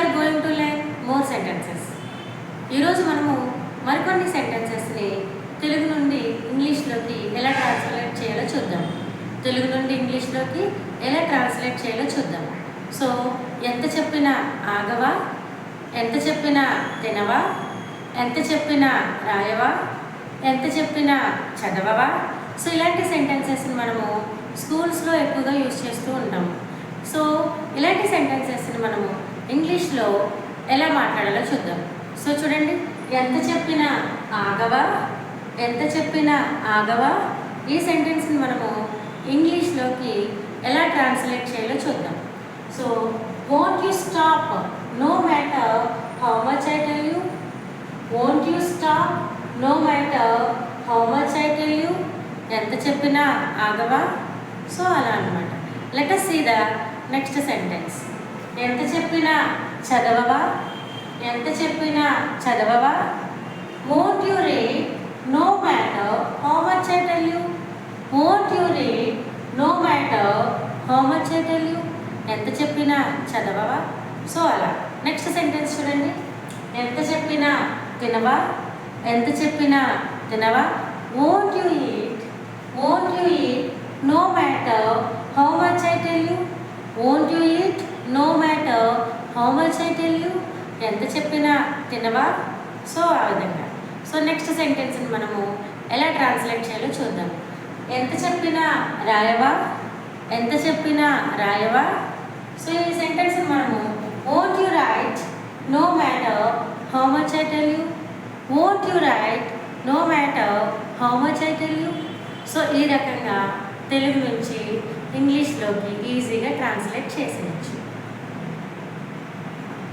Are going to learn more sentences. ఈరోజు మనము మరికొన్ని సెంటెన్సెస్ని తెలుగు నుండి ఇంగ్లీష్లోకి ఎలా ట్రాన్స్లేట్ చేయాలో చూద్దాం. తెలుగు నుండి ఇంగ్లీష్లోకి ఎలా ట్రాన్స్లేట్ చేయాలో చూద్దాం. సో ఎంత చెప్పినా ఆగవా, ఎంత చెప్పినా తినవా, ఎంత చెప్పినా రాయవా, ఎంత చెప్పినా చదవవా. సో ఇలాంటి సెంటెన్సెస్ని మనము స్కూల్స్లో ఎక్కువగా యూజ్ చేస్తూ ఉంటాము. సో ఇలాంటి సెంటెన్సెస్ని మనము ఇంగ్లీష్లో ఎలా మాట్లాడాలో చూద్దాం. సో చూడండి, ఎంత చెప్పినా ఆగవా, ఎంత చెప్పినా ఆగవా, ఈ సెంటెన్స్ని మనము ఇంగ్లీష్లోకి ఎలా ట్రాన్స్లేట్ చేయాలో చూద్దాం. So won't you stop no matter how much I tell you? Won't you stop no matter how much I tell you? ఎంత చెప్పినా ఆగవా. సో అలా అన్నమాట. Let us see the next sentence. ఎంత చెప్పినా చదవవా, ఎంత చెప్పినా చదవవా. Won't you read no matter how much I tell you? Won't you read no matter how much I tell you? ఎంత చెప్పినా చదవవా. సో అలా. నెక్స్ట్ సెంటెన్స్ చూడండి, ఎంత చెప్పినా తినవా, ఎంత చెప్పినా తినవా. Won't you eat, won't you eat no matter how much I tell you? Won't you eat no matter how much I tell you? ఎంత చెప్పినా తినవా. సో ఆ విధంగా. సో నెక్స్ట్ సెంటెన్స్ని మనము ఎలా ట్రాన్స్లేట్ చేయాలో చూద్దాం. ఎంత చెప్పినా రాయవా, ఎంత చెప్పినా రాయవా. సో ఈ సెంటెన్స్ని మనము won't you write no matter how much I tell you? Won't you write no matter how much I tell you? So ఈ రకంగా తెలుగు నుంచి ఇంగ్లీష్లోకి ఈజీగా ట్రాన్స్లేట్ చేసేయచ్చు.